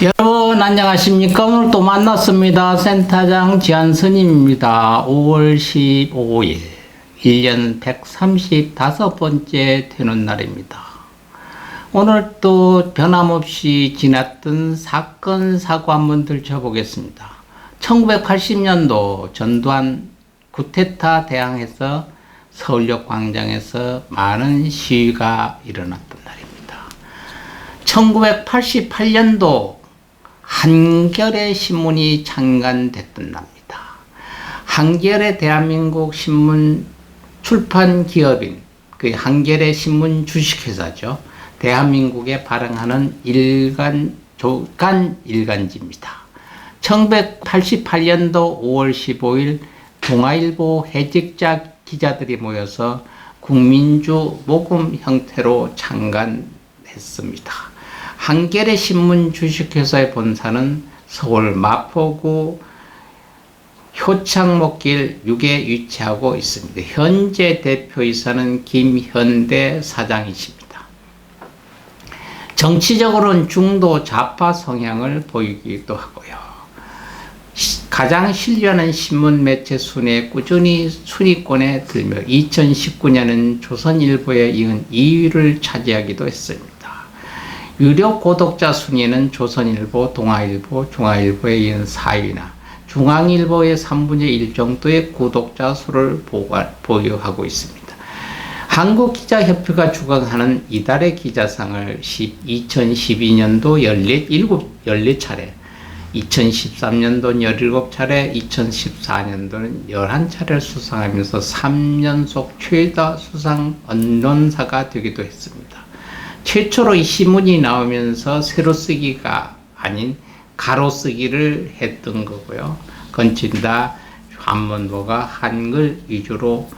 여러분 안녕하십니까? 오늘 또 만났습니다. 센터장 지한선임입니다. 5월 15일 1년 135번째 되는 날입니다. 오늘 또 변함없이 지났던 사건 사고 한번 들춰보겠습니다. 1980년도 전두환 쿠데타 대항해서 서울역 광장에서 많은 시위가 일어났던 날입니다. 1988년도 한겨레 신문이 창간됐던 날입니다. 한겨레 대한민국 신문 출판 기업인 그 한겨레 신문 주식회사죠. 대한민국에 발행하는 조간 일간지입니다. 1988년도 5월 15일 동아일보 해직자 기자들이 모여서 국민주 모금 형태로 창간했습니다. 한겨레 신문 주식회사의 본사는 서울 마포구 효창목길 6에 위치하고 있습니다. 현재 대표이사는 김현대 사장이십니다. 정치적으로는 중도 좌파 성향을 보이기도 하고요. 가장 신뢰하는 신문 매체 순위에 꾸준히 순위권에 들며 2019년은 조선일보에 이은 2위를 차지하기도 했습니다. 유료 구독자 순위는 조선일보, 동아일보, 중앙일보에 이은 4위나 중앙일보의 3분의 1 정도의 구독자 수를 보유하고 있습니다. 한국기자협회가 주관하는 이달의 기자상을 2012년도 14차례, 2013년도는 17차례, 2014년도는 11차례를 수상하면서 3연속 최다 수상 언론사가 되기도 했습니다. 최초로 이 신문이 나오면서 세로쓰기가 아닌 가로쓰기를 했던 거고요. 건진다 한문보가 한글 위주로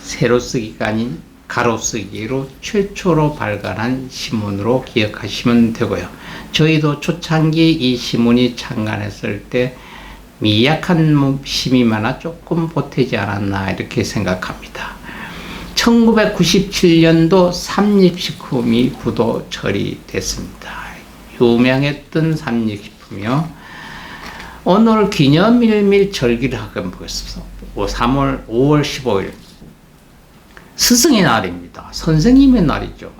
세로쓰기가 아닌 가로쓰기로 최초로 발간한 신문으로 기억하시면 되고요. 저희도 초창기 이 신문이 창간했을 때 미약한 힘이 많아 조금 보태지 않았나 이렇게 생각합니다. 1997년도 삼립식품이 부도 처리됐습니다. 유명했던 삼립식품이요. 오늘 기념일 및 절기를 한번 보겠습니다. 5월 15일 스승의 날입니다. 선생님의 날이죠.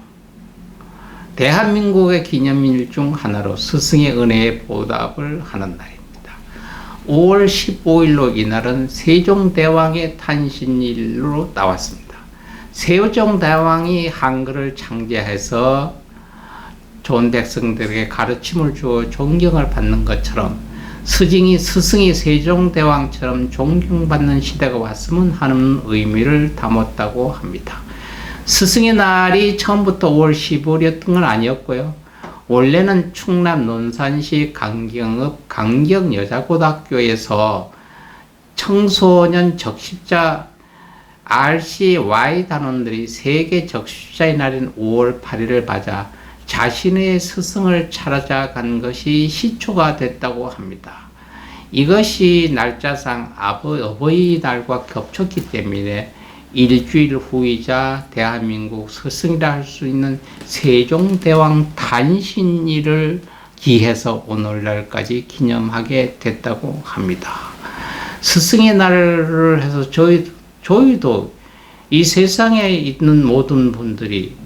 대한민국의 기념일 중 하나로 스승의 은혜에 보답을 하는 날입니다. 5월 15일로 이날은 세종대왕의 탄신일로 나왔습니다. 세종대왕이 한글을 창제해서 좋은 백성들에게 가르침을 주어 존경을 받는 것처럼 스승이 세종대왕처럼 존경받는 시대가 왔으면 하는 의미를 담았다고 합니다. 스승의 날이 처음부터 5월 15일이었던 건 아니었고요. 원래는 충남 논산시 강경읍 강경여자고등학교에서 청소년 적십자 RCY 단원들이 세계 적십자의 날인 5월 8일을 맞아 자신의 스승을 찾아간 것이 시초가 됐다고 합니다. 이것이 날짜상 어버이날과 겹쳤기 때문에 일주일 후이자 대한민국 스승이라 할 수 있는 세종대왕 탄신일을 기해서 오늘날까지 기념하게 됐다고 합니다. 스승의 날을 해서 저희도 이 세상에 있는 모든 분들이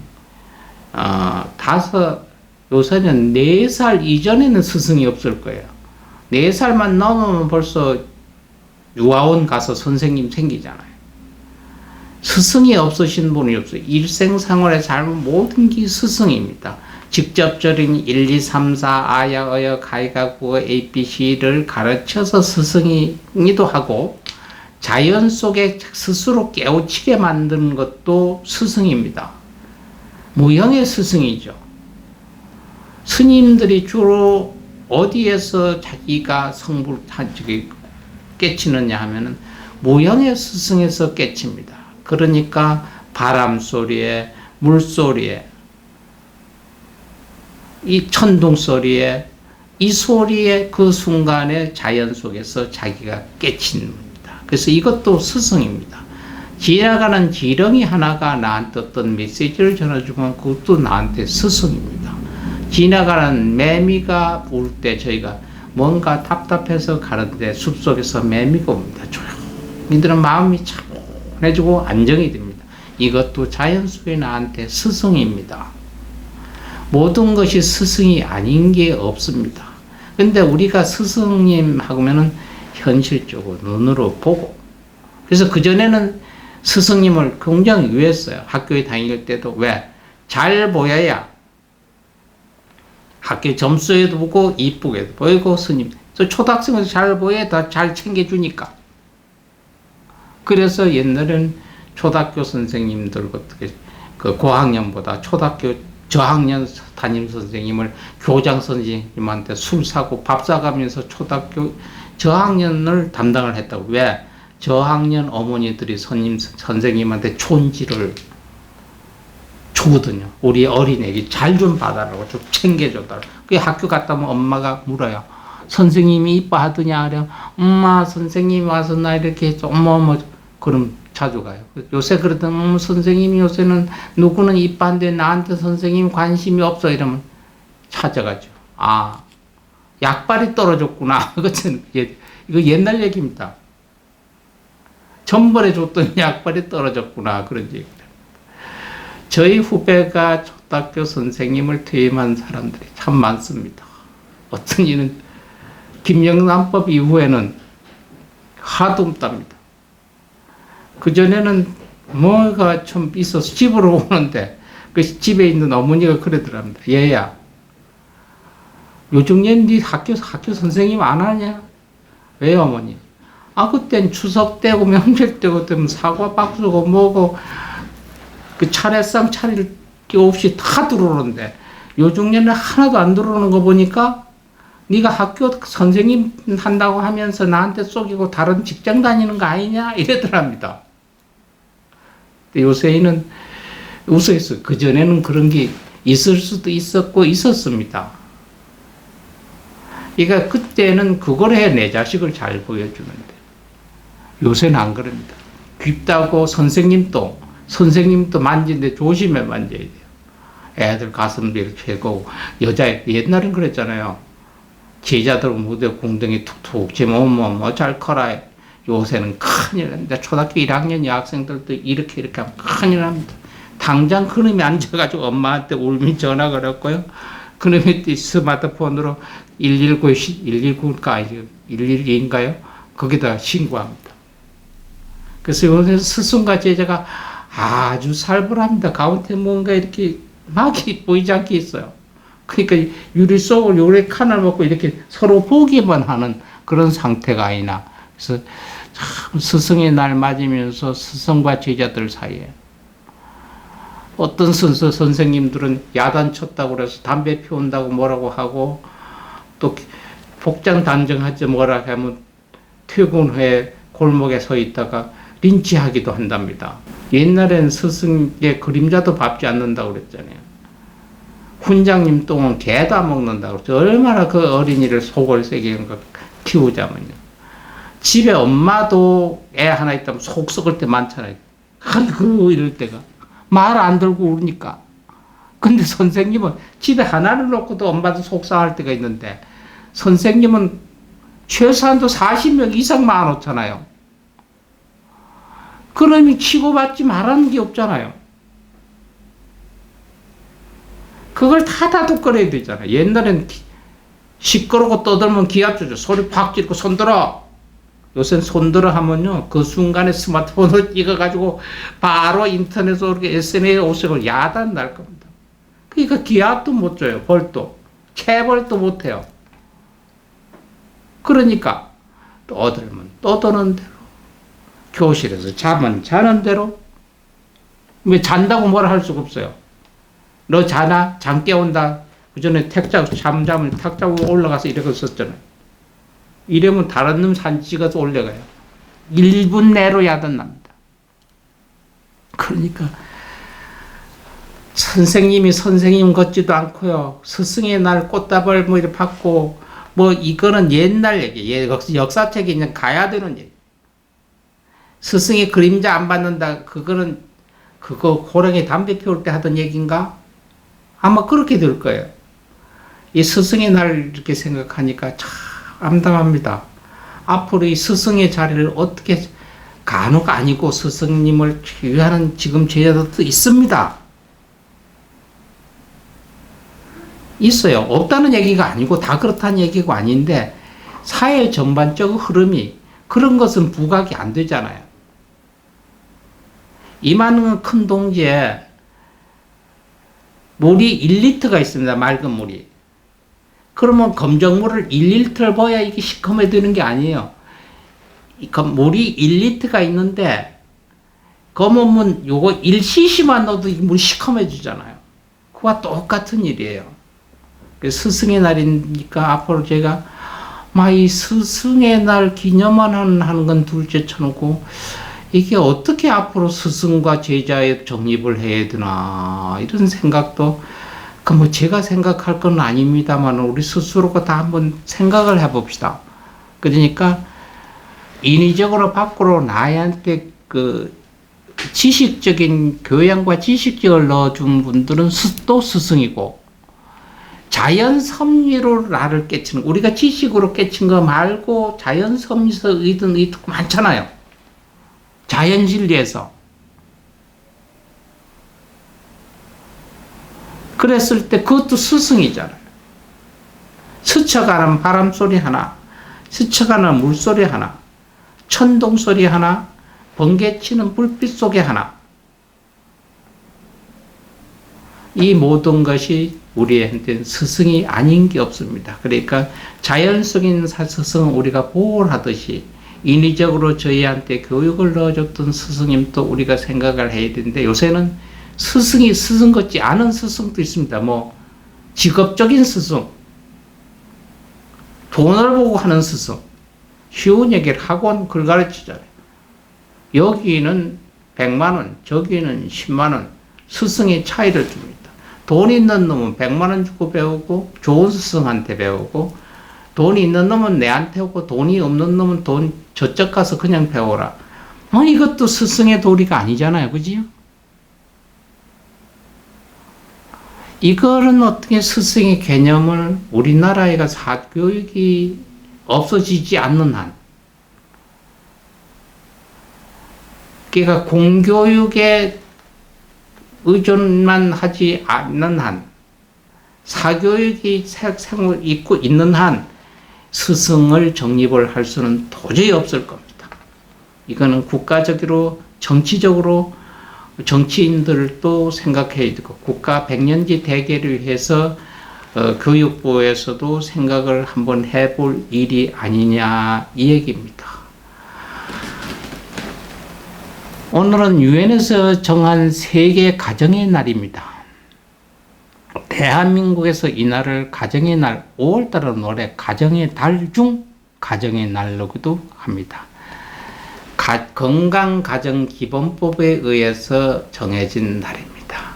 요새는 4살 이전에는 스승이 없을 거예요. 4살만 넘으면 벌써 유아원 가서 선생님 생기잖아요. 스승이 없으신 분이 없어요. 일생생활에 삶은 모든 게 스승입니다. 직접적인 1, 2, 3, 4, 아야, 어여, 가이가, 구어, ABC를 가르쳐서 스승이기도 하고 자연 속에 스스로 깨우치게 만드는 것도 스승입니다. 무형의 스승이죠. 스님들이 주로 어디에서 자기가 성불 깨치느냐 하면은 무형의 스승에서 깨칩니다. 그러니까 바람 소리에, 물 소리에, 이 천둥 소리에, 이 소리에 그 순간에 자연 속에서 자기가 깨치는 겁니다. 그래서 이것도 스승입니다. 지나가는 지렁이 하나가 나한테 어떤 메시지를 전해주면 그것도 나한테 스승입니다. 지나가는 매미가 울 때 저희가 뭔가 답답해서 가는데 숲속에서 매미가 옵니다. 조용히들은 마음이 차분해지고 안정이 됩니다. 이것도 자연 속에 나한테 스승입니다. 모든 것이 스승이 아닌 게 없습니다. 근데 우리가 스승님 하면은 현실적으로 눈으로 보고, 그래서 그전에는 스승님을 굉장히 유했어요. 학교에 다닐 때도. 왜? 잘 보여야 학교 점수에도 보고 이쁘게도 보이고, 스님 초등학생은 잘 보여야 더 잘 챙겨주니까. 그래서 옛날에는 초등학교 선생님들 어떻게 그 고학년보다 초등학교 저학년 담임 선생님을 교장 선생님한테 술 사고 밥 사가면서 초등학교 저학년을 담당을 했다고. 왜? 저학년 어머니들이 선생님한테 촌지를 주거든요. 우리 어린애기 잘 좀 봐달라고, 좀 챙겨줘달라고. 그 학교 갔다 오면 엄마가 물어요. 선생님이 이뻐하더냐? 그래. 엄마, 선생님이 와서 나 이렇게 했어. 어머. 그럼 자주 가요. 요새 그러던 선생님이 요새는 누구는 이뻐한데 나한테 선생님 관심이 없어. 이러면 찾아가죠. 아, 약발이 떨어졌구나. 이거 옛날 얘기입니다. 전번에 줬던 약발이 떨어졌구나. 그런 얘기입니다. 저희 후배가 초등학교 선생님을 퇴임한 사람들이 참 많습니다. 어떤 이는 김영란법 이후에는 하도 없답니다. 그전에는 뭐가 좀 있어서 집으로 오는데 그 집에 있는 어머니가 그러더랍니다. 얘야, 요즘 네 학교 선생님 안 하냐? 왜요, 어머니? 아, 그땐 추석 때고 명절 때고 되면 사과 박수고 뭐고 그 차례상 차릴 게 없이 다 들어오는데 요즘에는 하나도 안 들어오는 거 보니까 네가 학교 선생님 한다고 하면서 나한테 속이고 다른 직장 다니는 거 아니냐? 이러더랍니다. 요새는 우스갯소리. 그전에는 그런 게 있을 수도 있었고 있었습니다. 그러니까 그때는 그걸 해 내 자식을 잘 보여주는데 요새는 안 그럽니다. 깊다고 선생님도 만지는데 조심해 만져야 돼요. 애들 가슴도 이렇게 하고, 옛날엔 그랬잖아요. 제자들 무대 궁덩이 툭툭 치면 뭐 잘 커라. 요새는 큰일 납니다. 초등학교 1학년 여학생들도 이렇게 하면 큰일 납니다. 당장 그놈이 앉아가지고 엄마한테 울면 전화 걸었고요. 그놈이 스마트폰으로 112인가요? 거기다 신고합니다. 그래서 요새 스승과 제자가 아주 살벌합니다. 가운데 뭔가 이렇게 막이 보이지 않게 있어요. 그러니까 유리 속을 요래 칸을 먹고 이렇게 서로 보기만 하는 그런 상태가 아니나. 그래서 참 스승의 날 맞으면서 스승과 제자들 사이에 어떤 선생님들은 야단 쳤다고 그래서 담배 피운다고 뭐라고 하고, 또 복장 단정하지 뭐라 하면 퇴근 후에 골목에 서 있다가 린치하기도 한답니다. 옛날엔 스승의 그림자도 밟지 않는다고 그랬잖아요. 훈장님 똥은 개다 먹는다고 그랬죠. 얼마나 그 어린이를 속을 새기는 거 키우자면요. 집에 엄마도 애 하나 있다면 속 썩을 때 많잖아요. 아이고 이럴 때가 말 안 들고 우니까. 근데 선생님은 집에 하나를 놓고도 엄마도 속상할 때가 있는데, 선생님은 최소한도 40명 이상 많았잖아요. 그러면 치고받지 말라는 게 없잖아요. 그걸 다 다독거려야 되잖아요. 옛날엔 시끄럽고 떠들면 기합 주죠. 소리 팍 지르고 손들어. 요새는 손들어 하면요, 그 순간에 스마트폰을 찍어가지고 바로 인터넷으로 SNS에 오시고 야단 날 겁니다. 그러니까 기합도 못 줘요. 벌도. 체벌도 못 해요. 그러니까 떠들면 떠드는 대로, 교실에서 자면 자는 대로. 왜 잔다고 뭐라 할 수가 없어요. 너 자나? 잠 깨운다. 그 전에 잠자면 탁자 위에 올라가서 이렇게 썼잖아요. 이러면 다른 놈 사진 찍어서 올려가요. 1분 내로 야단 납니다. 그러니까 선생님이 선생님 같지도 않고요. 스승의 날 꽃다발 뭐 이렇게 받고, 뭐 이거는 옛날 얘기, 역사책에 그냥 가야 되는 얘기. 스승의 그림자 안 받는다. 그거 호랑이 담배 피울 때 하던 얘기인가? 아마 그렇게 될 거예요. 이 스승의 날 이렇게 생각하니까 참 암담합니다. 앞으로 이 스승의 자리를 어떻게, 간혹 아니고 스승님을 취하는 지금 제자들도 있습니다. 있어요. 없다는 얘기가 아니고 다 그렇다는 얘기가 아닌데, 사회 전반적 흐름이 그런 것은 부각이 안 되잖아요. 이만한 큰 동지에 물이 1리터가 있습니다. 맑은 물이. 그러면 검정물을 1리터를 부어야 이게 시커매지는 게 아니에요. 물이 1리터가 있는데 검은 물 요거 1cc만 넣어도 이 물이 시커매지잖아요. 그와 똑같은 일이에요. 스승의 날이니까 앞으로 제가 이 스승의 날 기념하는 건 둘째 쳐놓고, 이게 어떻게 앞으로 스승과 제자의 정립을 해야 되나 이런 생각도, 제가 생각할 건 아닙니다만 우리 스스로가 다 한번 생각을 해봅시다. 그러니까 인위적으로 밖으로 나한테 지식적인 교양과 지식적을 넣어준 분들은 또 스승이고, 자연 섭리로 나를 깨치는, 우리가 지식으로 깨친 거 말고 자연 섭리에서 의든 의도 많잖아요. 자연 진리에서. 그랬을 때 그것도 스승이잖아요. 스쳐가는 바람 소리 하나, 스쳐가는 물소리 하나, 천둥 소리 하나, 번개치는 불빛 속에 하나, 이 모든 것이 우리한테는 스승이 아닌 게 없습니다. 그러니까 자연적인 스승은 우리가 보호를 하듯이 인위적으로 저희한테 교육을 넣어줬던 스승님도 우리가 생각을 해야 되는데, 요새는 스승이 스승 같지 않은 스승도 있습니다. 직업적인 스승, 돈을 보고 하는 스승, 쉬운 얘기를 학원 글 가르치잖아요. 여기는 100만원, 저기는 10만원, 스승의 차이를 줍니다. 돈 있는 놈은 100만원 주고 배우고 좋은 스승한테 배우고, 돈이 있는 놈은 내한테 오고 돈이 없는 놈은 저쪽 가서 그냥 배워라. 이것도 스승의 도리가 아니잖아요. 그지요? 이거는 어떻게 스승의 개념을, 우리나라에가 사교육이 없어지지 않는 한, 그러니까 공교육에 의존만 하지 않는 한, 사교육이 있고 있는 한 스승을 정립을 할 수는 도저히 없을 겁니다. 이거는 국가적으로, 정치적으로 정치인들도 생각해야 되고, 국가 백년지 대계를 위해서 교육부에서도 생각을 한번 해볼 일이 아니냐, 이 얘기입니다. 오늘은 유엔에서 정한 세계 가정의 날입니다. 대한민국에서 이 날을 가정의 날, 5월달은 올해 가정의 달 중 가정의 날로도 합니다. 건강가정기본법에 의해서 정해진 날입니다.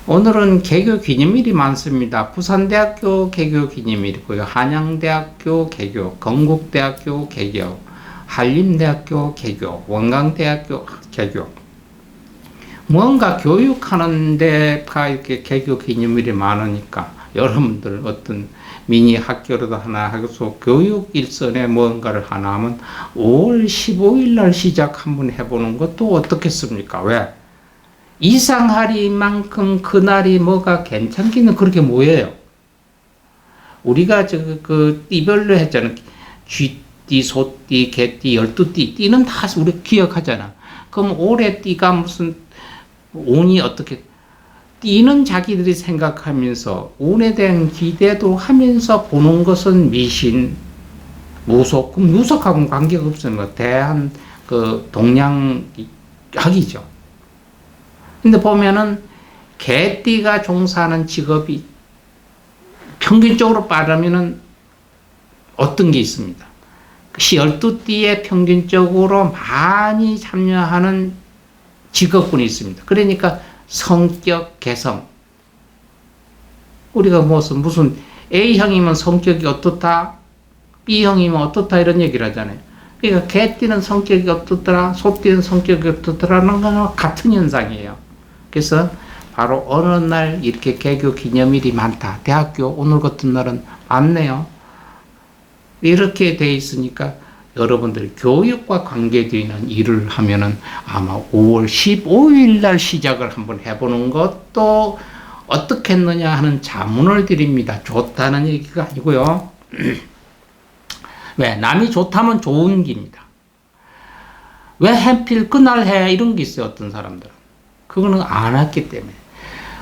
오늘은 개교 기념일이 많습니다. 부산대학교 개교 기념일이고요. 한양대학교 개교, 건국대학교 개교, 한림대학교 개교, 원광대학교 개교. 뭔가 교육하는 데가 이렇게 개교 기념일이 많으니까 여러분들 어떤 미니 학교로도 하나 해서 교육 일선에 뭔가를 하나 하면 5월 15일 날 시작 한번 해보는 것도 어떻겠습니까? 왜? 이상하리만큼 그날이 뭐가 괜찮기는 그렇게 뭐예요? 우리가 띠별로 했잖아요. 쥐띠, 소띠, 개띠, 12띠. 띠는 다 우리 기억하잖아. 그럼 올해 띠가 무슨, 운이 어떻게, 띠는 자기들이 생각하면서 운에 대한 기대도 하면서 보는 것은 미신, 무속, 그럼 무속하고는 관계가 없어요. 대한 동양학이죠. 근데 보면은 개띠가 종사하는 직업이 평균적으로 빠르면은 어떤 게 있습니다. 12띠에 평균적으로 많이 참여하는 직업군이 있습니다. 그러니까 성격, 개성. 우리가 무슨 A형이면 성격이 어떻다, B형이면 어떻다 이런 얘기를 하잖아요. 그러니까 개띠는 성격이 어떻더라, 소띠는 성격이 어떻더라는 건 같은 현상이에요. 그래서 바로 어느 날 이렇게 개교 기념일이 많다. 대학교 오늘 같은 날은 많네요. 이렇게 돼 있으니까 여러분들 교육과 관계되는 일을 하면은 아마 5월 15일 날 시작을 한번 해보는 것도 어떻겠느냐 하는 자문을 드립니다. 좋다는 얘기가 아니고요. 왜? 남이 좋다면 좋은 겁니다. 왜 하필 그날 해? 이런 게 있어요. 어떤 사람들은. 그거는 안 했기 때문에.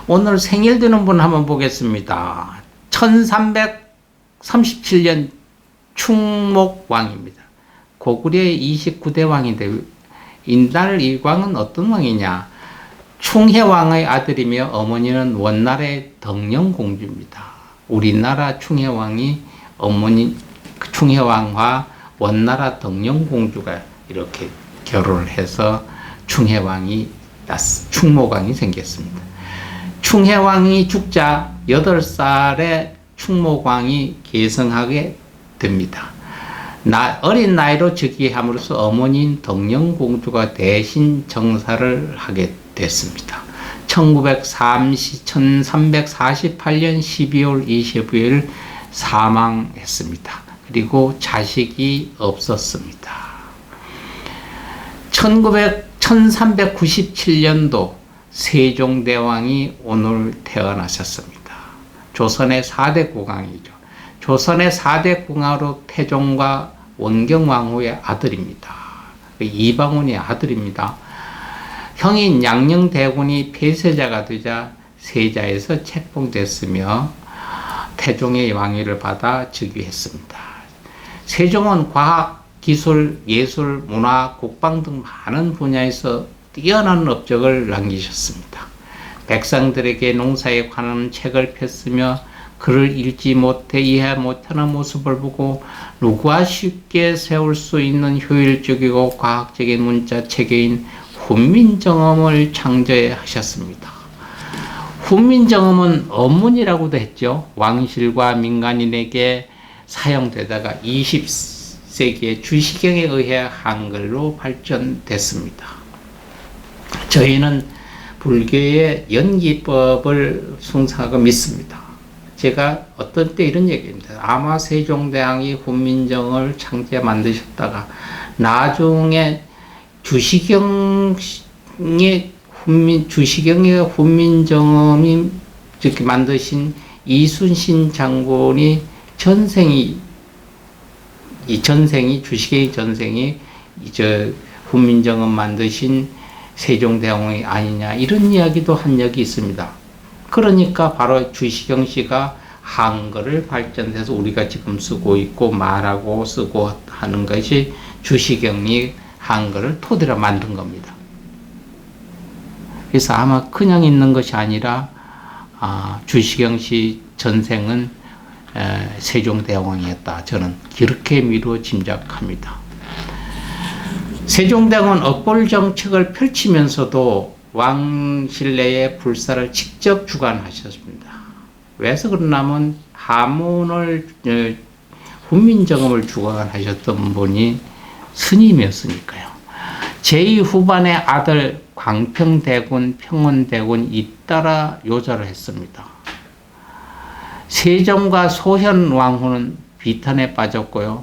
오늘 생일 되는 분 한번 보겠습니다. 1337년 충목왕입니다. 고구려의 29대 왕인데 인달 이광은 어떤 왕이냐? 충혜왕의 아들이며 어머니는 원나라의 덕령공주입니다. 우리나라 충혜왕이 어머니 충혜왕과 원나라 덕령공주가 이렇게 결혼을 해서 충목왕이 생겼습니다. 충혜왕이 죽자 8살에 충목왕이 계승하게 됩니다. 어린 나이로 즉위함으로써 어머니인 덕령공주가 대신 정사를 하게 됐습니다. 1348년 12월 25일 사망했습니다. 그리고 자식이 없었습니다. 1397년도 세종대왕이 오늘 태어나셨습니다. 조선의 4대 국왕이죠. 조선의 4대 국왕으로 태종과 원경왕후의 아들입니다. 이방원의 아들입니다. 형인 양녕대군이 폐쇄자가 되자 세자에서 책봉됐으며 태종의 왕위를 받아 즉위했습니다. 세종은 과학, 기술, 예술, 문화, 국방 등 많은 분야에서 뛰어난 업적을 남기셨습니다. 백성들에게 농사에 관한 책을 폈으며 글을 읽지 못해 이해 못하는 모습을 보고 누구와 쉽게 세울 수 있는 효율적이고 과학적인 문자 체계인 훈민정음을 창조하셨습니다. 훈민정음은 언문이라고도 했죠. 왕실과 민간인에게 사용되다가 20세기에 주시경에 의해 한글로 발전됐습니다. 저희는 불교의 연기법을 숭상하고 믿습니다. 제가 어떤 때 이런 얘기입니다. 아마 세종대왕이 훈민정음을 창제 만드셨다가 나중에 주시경의 훈민정음이 이렇게 만드신 이순신 장군이 주시경의 전생이 훈민정음 만드신 세종대왕이 아니냐 이런 이야기도 한 적이 있습니다. 그러니까 바로 주시경 씨가 한글을 발전해서 우리가 지금 쓰고 있고 말하고 쓰고 하는 것이 주시경이 한글을 토대로 만든 겁니다. 그래서 아마 그냥 있는 것이 아니라 주시경 씨 전생은 세종대왕이었다. 저는 그렇게 미루어 짐작합니다. 세종대왕은 억벌 정책을 펼치면서도 왕실 내의 불사를 직접 주관하셨습니다. 왜서 그러냐면 하문을 훈민정음을 주관하셨던 분이 스님이었으니까요. 제2후반의 아들 광평대군, 평원대군 잇따라 요절을 했습니다. 세종과 소현왕후는 비탄에 빠졌고요.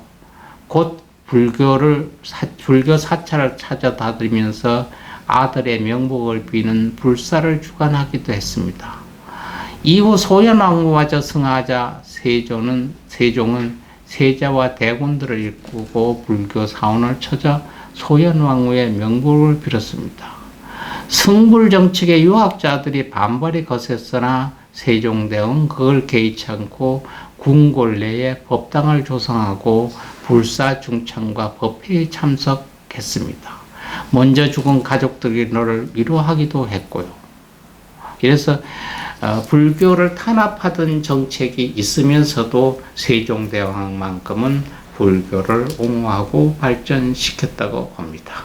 곧 불교 사찰을 찾아다니면서 아들의 명복을 비는 불사를 주관하기도 했습니다. 이후 소현왕후마저 승하자 세종은 세자와 대군들을 이끌고 불교 사원을 찾아 소현왕후의 명복을 빌었습니다. 승불 정책에 유학자들이 반발이 거셌으나 세종대왕은 그걸 개의치 않고 궁궐 내에 법당을 조성하고 불사 중창과 법회에 참석했습니다. 먼저 죽은 가족들이 너를 위로하기도 했고요. 그래서 불교를 탄압하던 정책이 있으면서도 세종대왕만큼은 불교를 옹호하고 발전시켰다고 봅니다.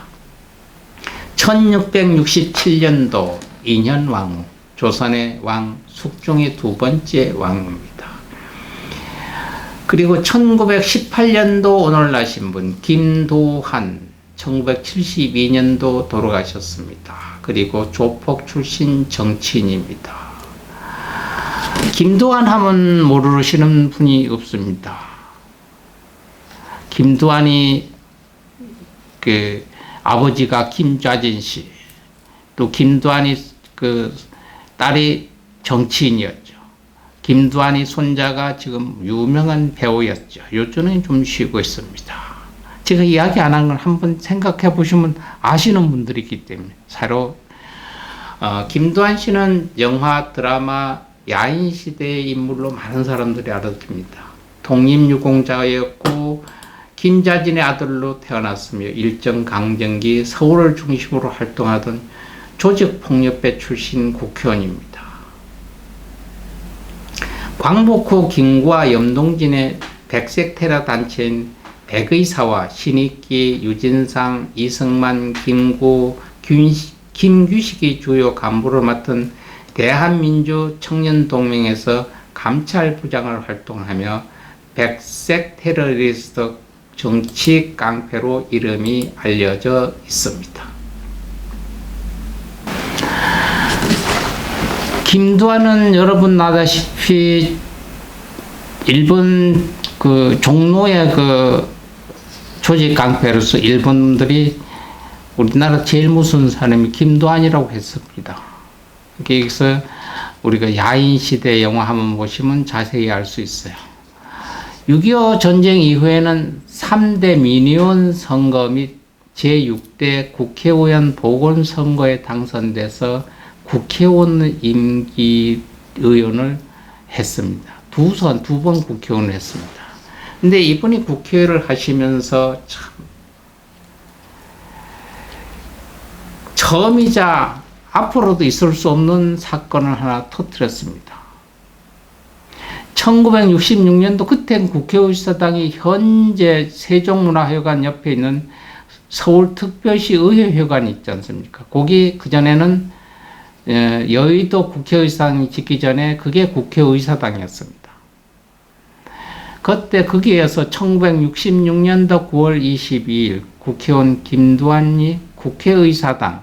1667년도 인현왕후, 조선의 왕 숙종의 두 번째 왕입니다. 그리고 1918년도 오늘 나신 분 김도한, 1972년도 돌아가셨습니다. 그리고 조폭 출신 정치인입니다. 김두한 하면 모르시는 분이 없습니다. 김두한이 그 아버지가 김좌진 씨, 또 김두한이 그 딸이 정치인이었죠. 김두한이 손자가 지금 유명한 배우였죠. 요즘은 좀 쉬고 있습니다. 제가 이야기 안 한 걸 한번 생각해 보시면 아시는 분들이기 때문에 서로 김두한 씨는 영화, 드라마, 야인시대의 인물로 많은 사람들이 알아듣습니다. 독립유공자였고 김자진의 아들로 태어났으며 일정 강점기 서울을 중심으로 활동하던 조직폭력배 출신 국회의원입니다. 광복 후 김구와 염동진의 백색 테러 단체인 백의사와 신익기, 유진상, 이승만, 김구, 김규식이 주요 간부를 맡은 대한민주청년동맹에서 감찰부장을 활동하며 백색 테러리스트 정치 깡패로 이름이 알려져 있습니다. 김두한은 여러분 아다시피 일본 그 종로의 그 조직 깡패로서 일본들이 우리나라 제일 무서운 사람이 김두한이라고 했습니다. 여기서 우리가 야인시대 영화 한번 보시면 자세히 알 수 있어요. 6.25 전쟁 이후에는 3대 미니언 선거 및 제6대 국회의원 보궐선거에 당선돼서 국회의원 임기 의원을 했습니다. 두 번 국회의원을 했습니다. 근데 이분이 국회의원을 하시면서 참 처음이자 앞으로도 있을 수 없는 사건을 하나 터뜨렸습니다. 1966년도 그때는 국회의사당이 현재 세종문화회관 옆에 있는 서울특별시 의회회관이 있지 않습니까? 거기 그전에는 여의도 국회의사당이 짓기 전에 그게 국회의사당이었습니다. 그때 거기에서 1966년도 9월 22일 국회의원 김두한이 국회의사당에서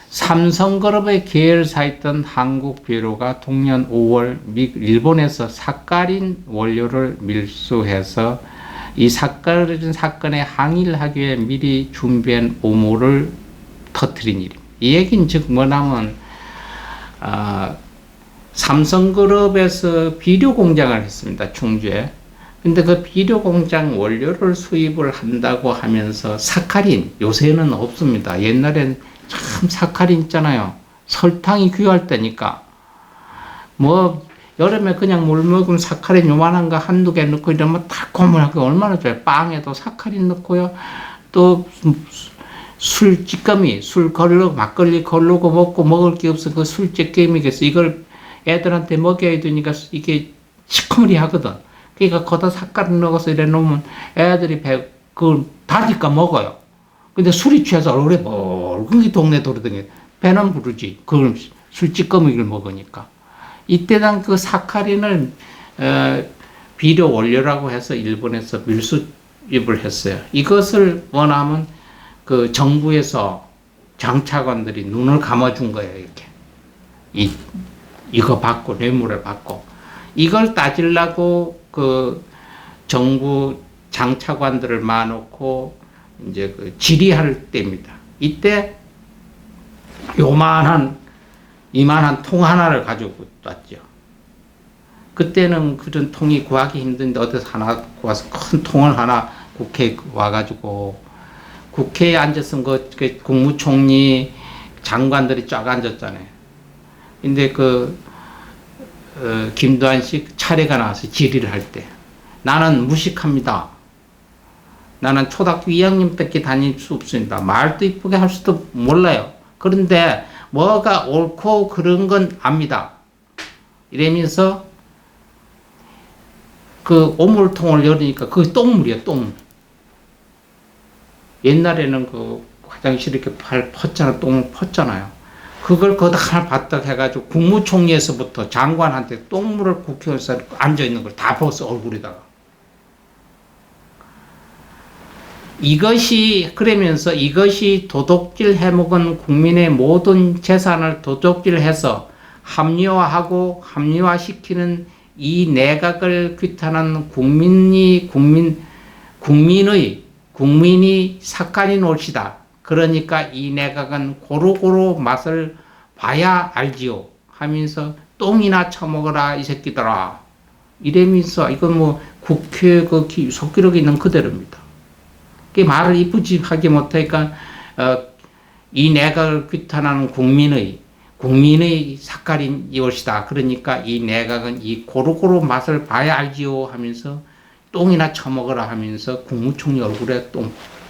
삼성그룹의 계열사였던 한국비료가 동년 5월 일본에서 사카린 원료를 밀수해서 이 사카린 사건에 항의를 하기 위해 미리 준비한 오모를 터뜨린 일입니다. 이 얘기는 즉 뭐냐면 삼성그룹에서 비료 공장을 했습니다. 충주에. 근데 그 비료 공장 원료를 수입을 한다고 하면서 사카린, 요새는 없습니다. 옛날엔 참 사카린 있잖아요. 설탕이 귀할 때니까. 뭐 여름에 그냥 물 먹으면 사카린 요만한 거 한두 개 넣고 이러면 달콤하게 얼마나 좋아요. 빵에도 사카린 넣고요. 또 술 찌꺼미, 술 걸러, 막걸리 걸르고 먹고 먹을 게 없어. 그 술 찌꺼미겠어. 이걸 애들한테 먹여야 되니까 이게 시커머리 하거든. 그러니까 거기다 사카린 넣어서 이래 놓으면 애들이 그걸 다니까 먹어요. 근데 술이 취해서 얼굴에 붉은 게 동네 돌아다녀. 배는 부르지. 그걸 술 찌꺼미를 먹으니까. 이때 당 그 사카린을 비료 원료라고 해서 일본에서 밀수입을 했어요. 이것을 원하면 그 정부에서 장차관들이 눈을 감아준 거예요. 이렇게 이거 받고 뇌물을 받고 이걸 따지려고 그 정부 장차관들을 마놓고 이제 그 질의할 때입니다. 이때 이만한 통 하나를 가지고 왔죠. 그때는 그런 통이 구하기 힘든데 어디서 하나 구해서 큰 통을 하나 국회에 와가지고 국회에 앉았으면 그 국무총리 장관들이 쫙 앉았잖아요. 근데 김두한 씨 차례가 나와서 질의를 할 때 나는 무식합니다. 나는 초등학교 2학년밖에 다닐 수 없습니다. 말도 이쁘게 할 수도 몰라요. 그런데 뭐가 옳고 그런 건 압니다. 이러면서 그 오물통을 열으니까 그게 똥물이에요. 똥물. 옛날에는 그 화장실 이렇게 똥을 펐잖아요. 그걸 거기다 하나 받다 해가지고 국무총리에서부터 장관한테 똥물을 국회의사에 앉아있는 걸 다 벗어 얼굴에다가. 이것이 그러면서 이것이 도둑질 해먹은 국민의 모든 재산을 도둑질해서 합리화시키는 이 내각을 규탄하는 국민이 삭간인 옳시다. 그러니까 이 내각은 고루고루 맛을 봐야 알지요. 하면서 똥이나 처먹어라 이 새끼들아. 이러면서 이건 뭐 국회 속기록에 있는 그대로입니다. 그 말을 이쁘지 하게 못하니까 이 내각을 규탄하는 국민의 삭갈인 이것이다. 그러니까 이 내각은 이 고루고루 맛을 봐야 알지요 하면서 똥이나 처먹어라 하면서 국무총리 얼굴에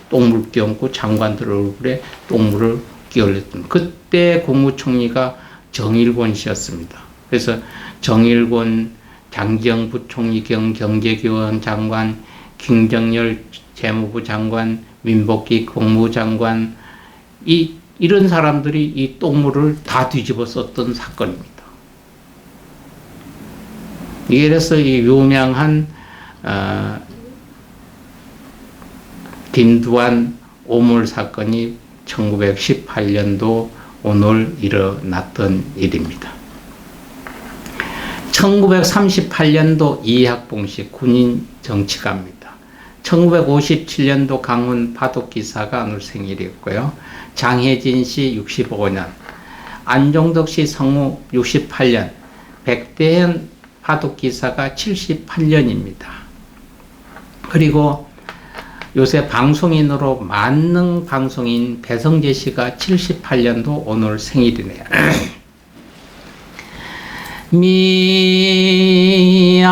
똥물 끼얹고 장관들 얼굴에 똥물을 끼얹었던 그때 국무총리가 정일권 씨였습니다. 그래서 정일권, 장지영 부총리 겸 경제교원 장관, 김정열 재무부 장관, 민복기 국무장관 이런 사람들이 이 똥물을 다 뒤집어 썼던 사건입니다. 이래서 이 유명한 김두한 오물 사건이 1918년도 오늘 일어났던 일입니다. 1938년도 이학봉씨 군인 정치가입니다. 1957년도 강원 바둑기사가 오늘 생일이었고요. 장혜진 씨 65년, 안종덕 씨 성우 68년, 백대현 바둑기사가 78년입니다. 그리고 요새 방송인으로 만능 방송인 배성재 씨가 78년도 오늘 생일이네요. 미아리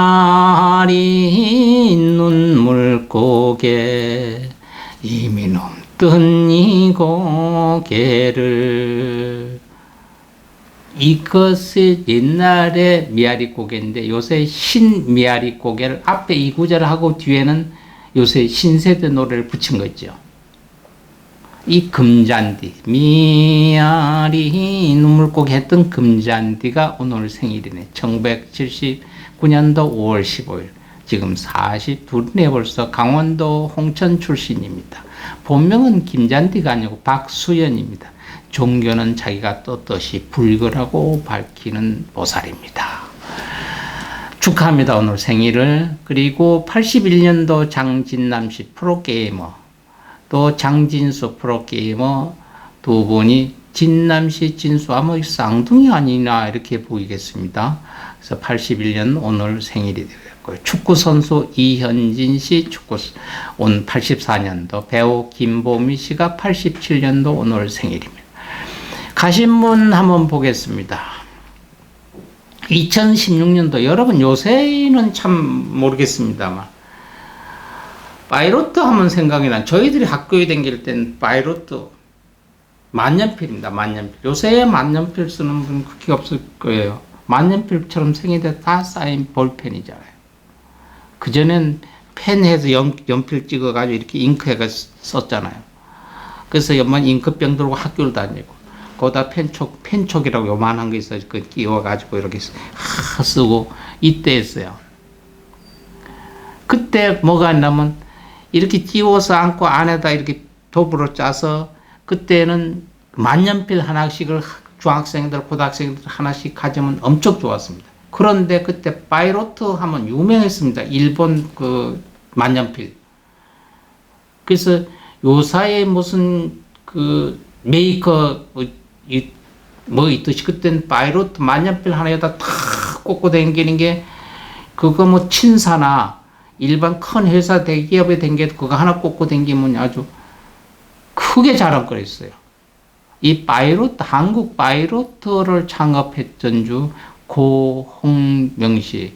눈물고개 이미 넘뜬 이 고개를 이것이 옛날에 미아리 고개인데 요새 신미아리 고개를 앞에 이 구절을 하고 뒤에는 요새 신세대 노래를 붙인 거죠. 이 금잔디 미아리 눈물고개 했던 금잔디가 오늘 생일이네. 1979년도 5월 15일 지금 42이네. 벌써 강원도 홍천 출신입니다. 본명은 김잔디가 아니고 박수연입니다. 종교는 자기가 떳떳이 불교라고 밝히는 보살입니다. 축하합니다. 오늘 생일을. 그리고 81년도 장진남씨 프로게이머 또 장진수 프로게이머 두 분이 진남씨 진수 아마 쌍둥이 아니나 이렇게 보이겠습니다. 그래서 81년 오늘 생일이 되었고요. 축구선수 이현진 씨 온 84년도 배우 김보미 씨가 87년도 오늘 생일입니다. 가신 분 한번 보겠습니다. 2016년도 여러분 요새는 참 모르겠습니다만 파이로트 하면 생각이 난 저희들이 학교에 다닐 땐 파이로트 만년필입니다. 만년필. 요새 만년필 쓰는 분 그렇게 없을 거예요. 만년필처럼 생일에 다 쌓인 볼펜이잖아요. 그전엔 펜해서 연필 찍어가지고 이렇게 잉크해가 썼잖아요. 그래서 연만 잉크병 들고 학교를 다니고 거기다 펜촉이라고 요만한 거 있어요. 그 끼워가지고 이렇게 쓰고 이때 했어요. 그때 뭐가 있냐면 이렇게 끼워서 안고 안에다 이렇게 도부로 짜서 그때는 만년필 하나씩을 중학생들, 고등학생들 하나씩 가지면 엄청 좋았습니다. 그런데 그때 파이로트 하면 유명했습니다. 일본 그 만년필. 그래서 요사에 무슨 그 메이커 뭐 있듯이 그때는 파이로트 만년필 하나에다 탁 꽂고 다니는 게 그거 뭐 친사나 일반 큰 회사 대기업에 댕겨도 그거 하나 꽂고 댕기면 아주 크게 자랑거렸어요. 이 파이로트, 한국 파이로트를 창업했던 주 고홍명씨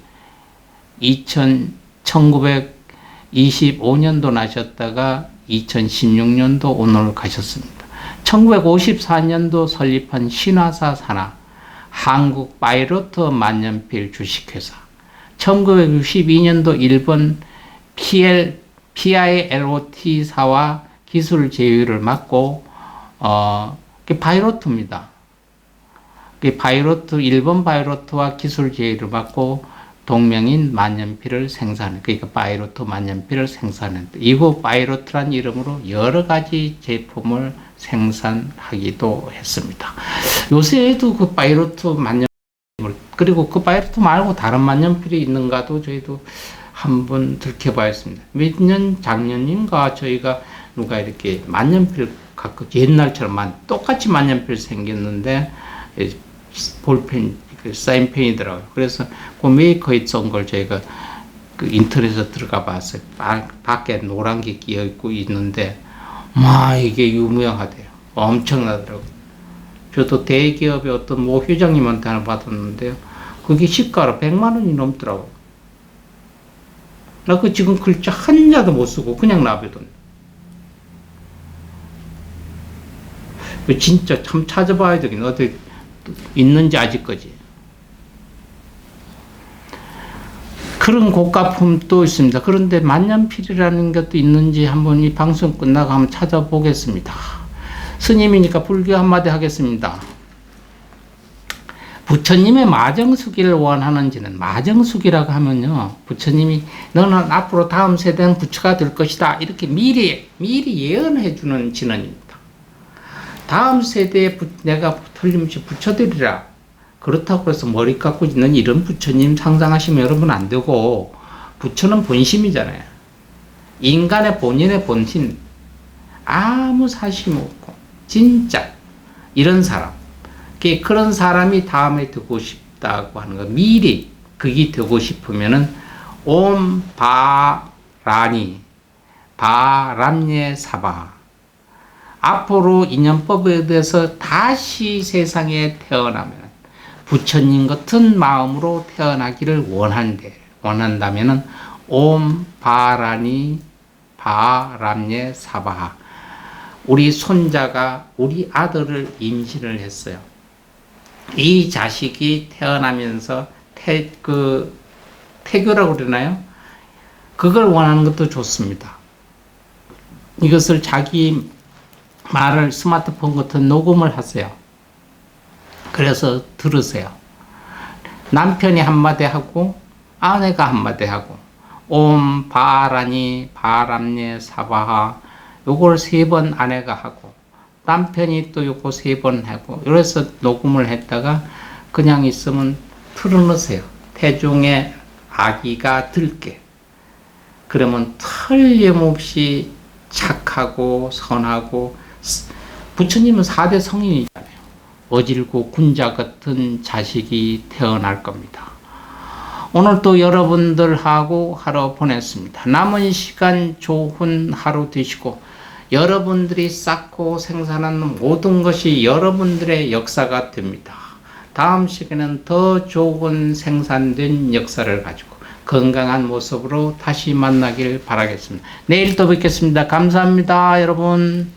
1925년도 나셨다가 2016년도 오늘 가셨습니다. 1954년도 설립한 신화사 산하 한국 파이로트 만년필 주식회사 1962년도 일본 PILOT사와 기술 제휴를 맡고 바이로트입니다. 바이로트 일본 바이로트와 기술 제휴를 맡고 동명인 만년필을 그러니까 바이로트 만년필을 생산했다. 이후 바이로트란 이름으로 여러 가지 제품을 생산하기도 했습니다. 요새도 그 바이로트 만년필, 그리고 그 바이로트 말고 다른 만년필이 있는가도 저희도 한번 들켜봐야겠습니다. 몇 년 작년인가 저희가 누가 이렇게 만년필 갖고 옛날처럼 똑같이 만년필 생겼는데 볼펜, 사인펜이더라고요. 그래서 그 메이커에 쏜 걸 저희가 그 인터넷에 들어가 봤어요. 밖에 노란 게 끼어 있고 있는데 이게 유명하대요. 엄청나더라고요. 저도 대기업의 어떤 모 회장님한테 하나 받았는데요. 그게 시가로 100만 원이 넘더라고요. 나 그 지금 글자 한자도 못 쓰고 그냥 놔두던. 진짜 참 찾아봐야 되긴 어디 있는지 아직까지. 그런 고가품도 있습니다. 그런데 만년필이라는 것도 있는지 한번 이 방송 끝나고 한번 찾아보겠습니다. 스님이니까 불교 한마디 하겠습니다. 부처님의 마정수기를 원하는지는, 마정수기라고 하면요, 부처님이 너는 앞으로 다음 세대는 부처가 될 것이다, 이렇게 미리 예언해 주는 진언입니다. 다음 세대에 내가 틀림없이 부처 되리라. 그렇다고 해서 머리 깎고 있는 이런 부처님 상상하시면 여러분 안 되고, 부처는 본심이잖아요. 인간의 본인의 본심, 아무 사심 없고 진짜 이런 사람, 그런 사람이 다음에 되고 싶다고 하는 거, 미리 그게 되고 싶으면은 옴 바라니 바람예 사바, 앞으로 인연법에 대해서 다시 세상에 태어나면 부처님 같은 마음으로 태어나기를 원한다면은 옴 바라니 바람예 사바, 우리 손자가 우리 아들을 임신을 했어요. 이 자식이 태어나면서 태교라고 그러나요? 그걸 원하는 것도 좋습니다. 이것을 자기 말을 스마트폰 같은 녹음을 하세요. 그래서 들으세요. 남편이 한마디 하고 아내가 한마디 하고 옴 바라니 바람예 사바하, 요걸 3번 아내가 하고 남편이 또 요거 3번 하고, 이래서 녹음을 했다가 그냥 있으면 틀어놓으세요. 태중에 아기가 들게. 그러면 틀림없이 착하고 선하고, 부처님은 4대 성인이잖아요. 어질고 군자 같은 자식이 태어날 겁니다. 오늘 또 여러분들하고 하루 보냈습니다. 남은 시간 좋은 하루 되시고, 여러분들이 쌓고 생산하는 모든 것이 여러분들의 역사가 됩니다. 다음 시간에는 더 좋은 생산된 역사를 가지고 건강한 모습으로 다시 만나길 바라겠습니다. 내일 또 뵙겠습니다. 감사합니다, 여러분.